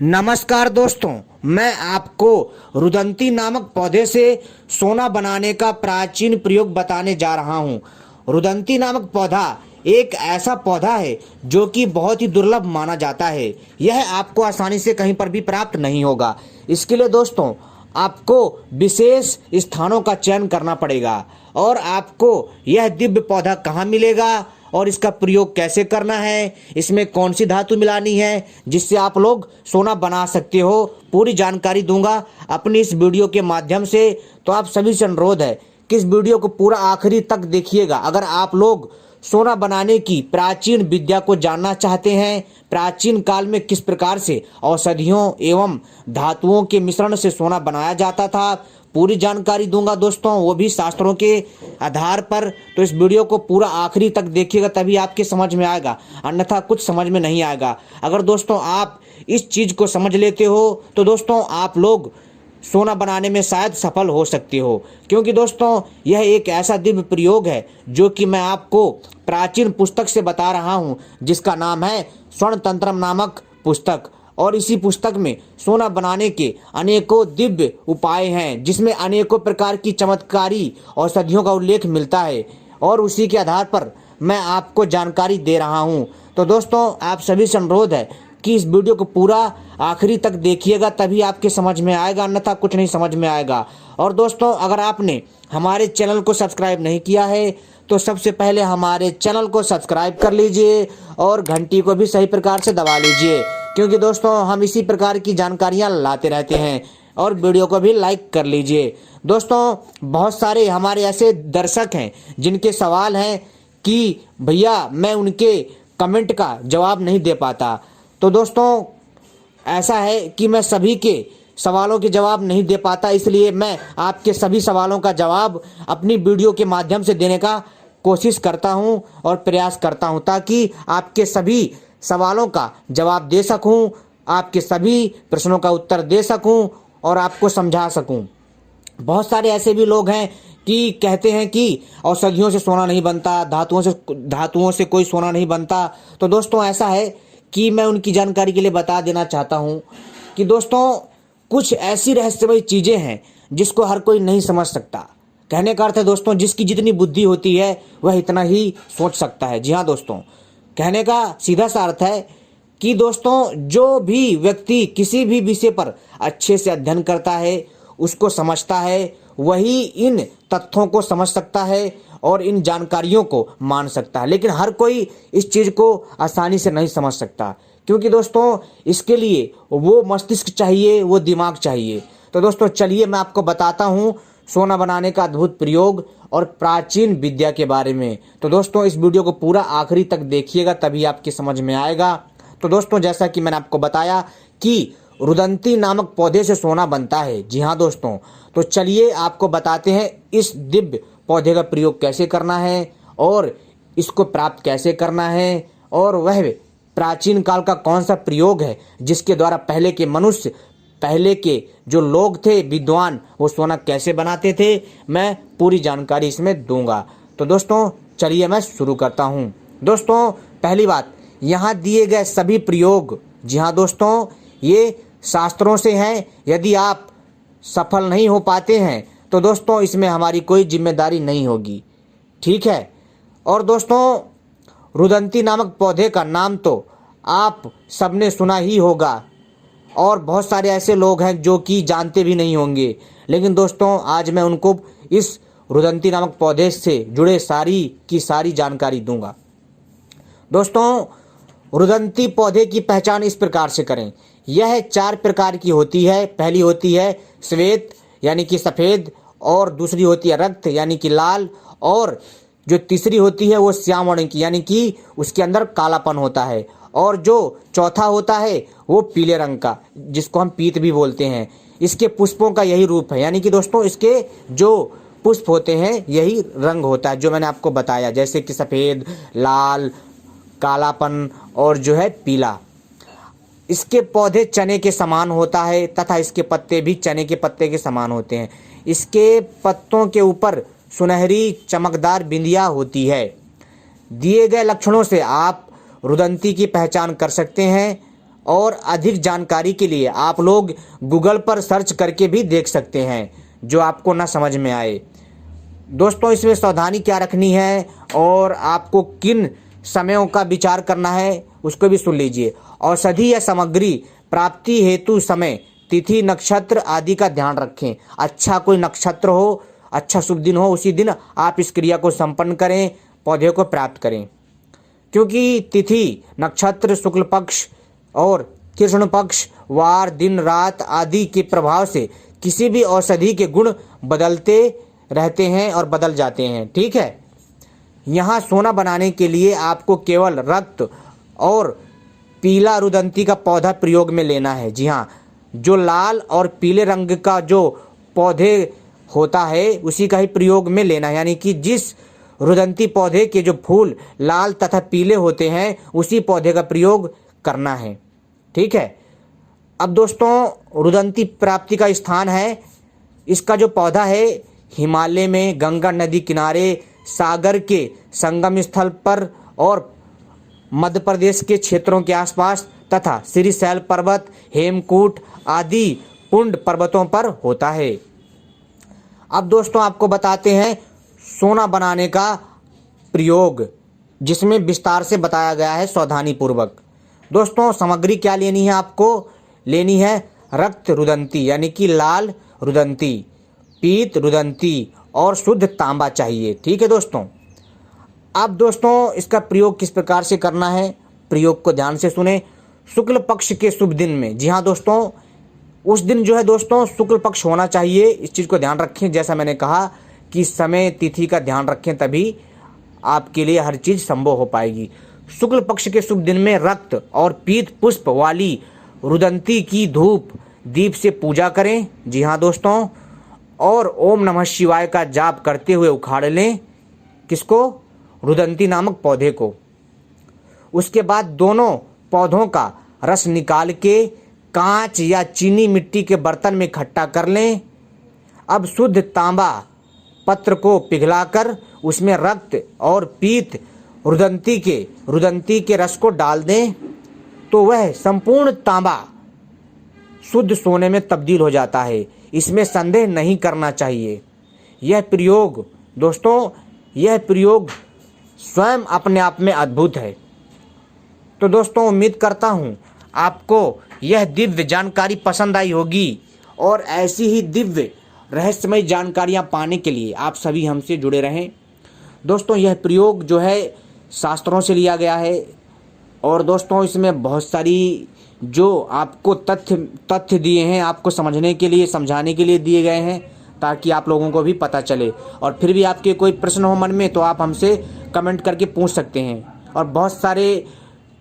नमस्कार दोस्तों, मैं आपको रुदंती नामक पौधे से सोना बनाने का प्राचीन प्रयोग बताने जा रहा हूं। रुदंती नामक पौधा एक ऐसा पौधा है जो कि बहुत ही दुर्लभ माना जाता है। यह आपको आसानी से कहीं पर भी प्राप्त नहीं होगा। इसके लिए दोस्तों आपको विशेष स्थानों का चयन करना पड़ेगा और आपको यह दिव्य पौधा कहाँ मिलेगा और इसका प्रयोग कैसे करना है, इसमें कौन सी धातु मिलानी है जिससे आप लोग सोना बना सकते हो, पूरी जानकारी दूंगा अपनी इस वीडियो के माध्यम से। तो आप सभी से अनुरोध है कि इस वीडियो को पूरा आखिरी तक देखिएगा। अगर आप लोग सोना बनाने की प्राचीन विद्या को जानना चाहते हैं, प्राचीन काल में किस प्रकार से औषधियों एवं धातुओं के मिश्रण से सोना बनाया जाता था, पूरी जानकारी दूंगा दोस्तों, वो भी शास्त्रों के आधार पर। तो इस वीडियो को पूरा आखिरी तक देखिएगा, तभी आपके समझ में आएगा, अन्यथा कुछ समझ में नहीं आएगा। अगर दोस्तों आप इस चीज को समझ लेते हो तो दोस्तों आप लोग सोना बनाने में शायद सफल हो सकते हो, क्योंकि दोस्तों यह एक ऐसा दिव्य प्रयोग है जो कि मैं आपको प्राचीन पुस्तक से बता रहा हूं, जिसका नाम है स्वर्ण तंत्रम नामक पुस्तक। और इसी पुस्तक में सोना बनाने के अनेकों दिव्य उपाय हैं, जिसमें अनेकों प्रकार की चमत्कारी औषधियों का उल्लेख मिलता है और उसी के आधार पर मैं आपको जानकारी दे रहा हूं। तो दोस्तों आप सभी से अनुरोध है कि इस वीडियो को पूरा आखिरी तक देखिएगा, तभी आपके समझ में आएगा, अन्यथा कुछ नहीं समझ में आएगा। और दोस्तों अगर आपने हमारे चैनल को सब्सक्राइब नहीं किया है तो सबसे पहले हमारे चैनल को सब्सक्राइब कर लीजिए और घंटी को भी सही प्रकार से दबा लीजिए, क्योंकि दोस्तों हम इसी प्रकार की जानकारियां लाते रहते हैं। और वीडियो को भी लाइक कर लीजिए। दोस्तों बहुत सारे हमारे ऐसे दर्शक हैं जिनके सवाल हैं कि भैया मैं उनके कमेंट का जवाब नहीं दे पाता। तो दोस्तों ऐसा है कि मैं सभी के सवालों के जवाब नहीं दे पाता, इसलिए मैं आपके सभी सवालों का जवाब अपनी वीडियो के माध्यम से देने का कोशिश करता हूं और प्रयास करता हूं, ताकि आपके सभी सवालों का जवाब दे सकूं, आपके सभी प्रश्नों का उत्तर दे सकूं और आपको समझा सकूं। बहुत सारे ऐसे भी लोग हैं कि कहते हैं कि औषधियों से सोना नहीं बनता, धातुओं से कोई सोना नहीं बनता। तो दोस्तों ऐसा है कि मैं उनकी जानकारी के लिए बता देना चाहता हूं कि दोस्तों कुछ ऐसी रहस्यमयी चीजें हैं जिसको हर कोई नहीं समझ सकता। कहने का अर्थ है दोस्तों जिसकी जितनी बुद्धि होती है वह इतना ही सोच सकता है। जी हाँ दोस्तों, कहने का सीधा सा अर्थ है कि दोस्तों जो भी व्यक्ति किसी भी विषय पर अच्छे से अध्ययन करता है, उसको समझता है, वही इन तथ्यों को समझ सकता है और इन जानकारियों को मान सकता है। लेकिन हर कोई इस चीज को आसानी से नहीं समझ सकता, क्योंकि दोस्तों इसके लिए वो मस्तिष्क चाहिए, वो दिमाग चाहिए। तो दोस्तों चलिए मैं आपको बताता हूँ सोना बनाने का अद्भुत प्रयोग और प्राचीन विद्या के बारे में। तो दोस्तों इस वीडियो को पूरा आखिरी तक देखिएगा, तभी आपकी समझ में आएगा। तो दोस्तों जैसा कि मैंने आपको बताया कि रुदंती नामक पौधे से सोना बनता है। जी हाँ दोस्तों, तो चलिए आपको बताते हैं इस दिव्य पौधे का प्रयोग कैसे करना है और इसको प्राप्त कैसे करना है, और वह प्राचीन काल का कौन सा प्रयोग है जिसके द्वारा पहले के मनुष्य, पहले के जो लोग थे विद्वान, वो सोना कैसे बनाते थे। मैं पूरी जानकारी इसमें दूंगा। तो दोस्तों चलिए मैं शुरू करता हूँ। दोस्तों पहली बात, यहाँ दिए गए सभी प्रयोग, जी हाँ दोस्तों, ये शास्त्रों से हैं। यदि आप सफल नहीं हो पाते हैं तो दोस्तों इसमें हमारी कोई जिम्मेदारी नहीं होगी, ठीक है। और दोस्तों रुदंती नामक पौधे का नाम तो आप सबने सुना ही होगा और बहुत सारे ऐसे लोग हैं जो कि जानते भी नहीं होंगे, लेकिन दोस्तों आज मैं उनको इस रुदंती नामक पौधे से जुड़े सारी की सारी जानकारी दूंगा। दोस्तों रुदंती पौधे की पहचान इस प्रकार से करें। यह 4 प्रकार की होती है। पहली होती है श्वेत यानी कि सफ़ेद, और दूसरी होती है रक्त यानी कि लाल, और जो तीसरी होती है वो श्याम वर्ण की यानी कि उसके अंदर कालापन होता है, और जो चौथा होता है वो पीले रंग का, जिसको हम पीत भी बोलते हैं। इसके पुष्पों का यही रूप है, यानी कि दोस्तों इसके जो पुष्प होते हैं यही रंग होता है जो मैंने आपको बताया, जैसे कि सफ़ेद, लाल, कालापन और जो है पीला। इसके पौधे चने के समान होता है तथा इसके पत्ते भी चने के पत्ते के समान होते हैं। इसके पत्तों के ऊपर सुनहरी चमकदार बिंदिया होती है। दिए गए लक्षणों से आप रुदंती की पहचान कर सकते हैं और अधिक जानकारी के लिए आप लोग गूगल पर सर्च करके भी देख सकते हैं जो आपको ना समझ में आए। दोस्तों इसमें सावधानी क्या रखनी है और आपको किन समयों का विचार करना है उसको भी सुन लीजिए। औषधि या सामग्री प्राप्ति हेतु समय, तिथि, नक्षत्र आदि का ध्यान रखें। अच्छा कोई नक्षत्र हो, अच्छा शुभ दिन हो, उसी दिन आप इस क्रिया को संपन्न करें, पौधे को प्राप्त करें। क्योंकि तिथि, नक्षत्र, शुक्ल पक्ष और कृष्ण पक्ष, वार, दिन, रात आदि के प्रभाव से किसी भी औषधि के गुण बदलते रहते हैं और बदल जाते हैं। ठीक है, यहाँ सोना बनाने के लिए आपको केवल रक्त और पीला रुदंती का पौधा प्रयोग में लेना है। जी हाँ, जो लाल और पीले रंग का जो पौधे होता है उसी का ही प्रयोग में लेना है, यानी कि जिस रुदंती पौधे के जो फूल लाल तथा पीले होते हैं उसी पौधे का प्रयोग करना है। ठीक है, अब दोस्तों रुदंती प्राप्ति का स्थान है, इसका जो पौधा है हिमालय में, गंगा नदी किनारे, सागर के संगम स्थल पर और मध्य प्रदेश के क्षेत्रों के आसपास तथा श्रीशैल पर्वत, हेमकूट आदि पुंड पर्वतों पर होता है। अब दोस्तों आपको बताते हैं सोना बनाने का प्रयोग, जिसमें विस्तार से बताया गया है सावधानी पूर्वक। दोस्तों सामग्री क्या लेनी है, आपको लेनी है रक्त रुदंती यानी कि लाल रुदंती, पीत रुदंती और शुद्ध तांबा चाहिए। ठीक है दोस्तों, अब दोस्तों इसका प्रयोग किस प्रकार से करना है, प्रयोग को ध्यान से सुने। शुक्ल पक्ष के शुभ दिन में, जी हाँ दोस्तों, उस दिन जो है दोस्तों शुक्ल पक्ष होना चाहिए, इस चीज़ को ध्यान रखें। जैसा मैंने कहा कि समय तिथि का ध्यान रखें, तभी आपके लिए हर चीज़ संभव हो पाएगी। शुक्ल पक्ष के शुभ दिन में रक्त और पीत पुष्प वाली रुदंती की धूप दीप से पूजा करें। जी हाँ दोस्तों, और ओम नमः शिवाय का जाप करते हुए उखाड़ लें, किसको, रुदंती नामक पौधे को। उसके बाद दोनों पौधों का रस निकाल के कांच या चीनी मिट्टी के बर्तन में इकट्ठा कर लें। अब शुद्ध तांबा पत्र को पिघलाकर उसमें रक्त और पीत रुदंती के रस को डाल दें, तो वह संपूर्ण तांबा शुद्ध सोने में तब्दील हो जाता है। इसमें संदेह नहीं करना चाहिए। यह प्रयोग दोस्तों, यह प्रयोग स्वयं अपने आप में अद्भुत है। तो दोस्तों उम्मीद करता हूँ आपको यह दिव्य जानकारी पसंद आई होगी, और ऐसी ही दिव्य रहस्यमय जानकारियाँ पाने के लिए आप सभी हमसे जुड़े रहें। दोस्तों यह प्रयोग जो है शास्त्रों से लिया गया है, और दोस्तों इसमें बहुत सारी जो आपको तथ्य दिए हैं, आपको समझने के लिए, समझाने के लिए दिए गए हैं, ताकि आप लोगों को भी पता चले। और फिर भी आपके कोई प्रश्न हो मन में तो आप हमसे कमेंट करके पूछ सकते हैं। और बहुत सारे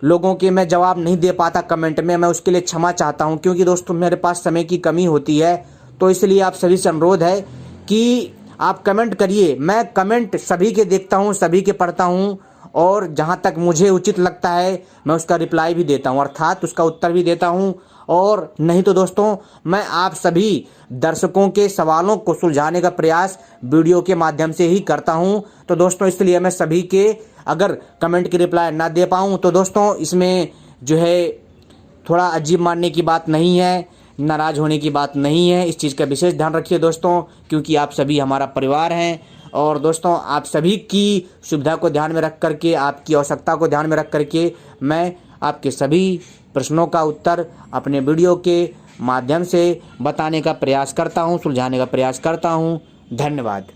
लोगों के मैं जवाब नहीं दे पाता कमेंट में, मैं उसके लिए क्षमा चाहता हूं, क्योंकि दोस्तों मेरे पास समय की कमी होती है। तो इसलिए आप सभी से अनुरोध है कि आप कमेंट करिए। मैं कमेंट सभी के देखता हूं, सभी के पढ़ता हूं, और जहां तक मुझे उचित लगता है मैं उसका रिप्लाई भी देता हूं, अर्थात उसका उत्तर भी देता हूं। और नहीं तो दोस्तों मैं आप सभी दर्शकों के सवालों को सुलझाने का प्रयास वीडियो के माध्यम से ही करता हूं। तो दोस्तों इसलिए मैं सभी के अगर कमेंट की रिप्लाई ना दे पाऊं तो दोस्तों इसमें जो है थोड़ा अजीब मानने की बात नहीं है, नाराज़ होने की बात नहीं है। इस चीज़ का विशेष ध्यान रखिए दोस्तों, क्योंकि आप सभी हमारा परिवार हैं। और दोस्तों आप सभी की सुविधा को ध्यान में रख करके, आपकी आवश्यकता को ध्यान में रख करके मैं आपके सभी प्रश्नों का उत्तर अपने वीडियो के माध्यम से बताने का प्रयास करता हूं, सुलझाने का प्रयास करता हूं। धन्यवाद।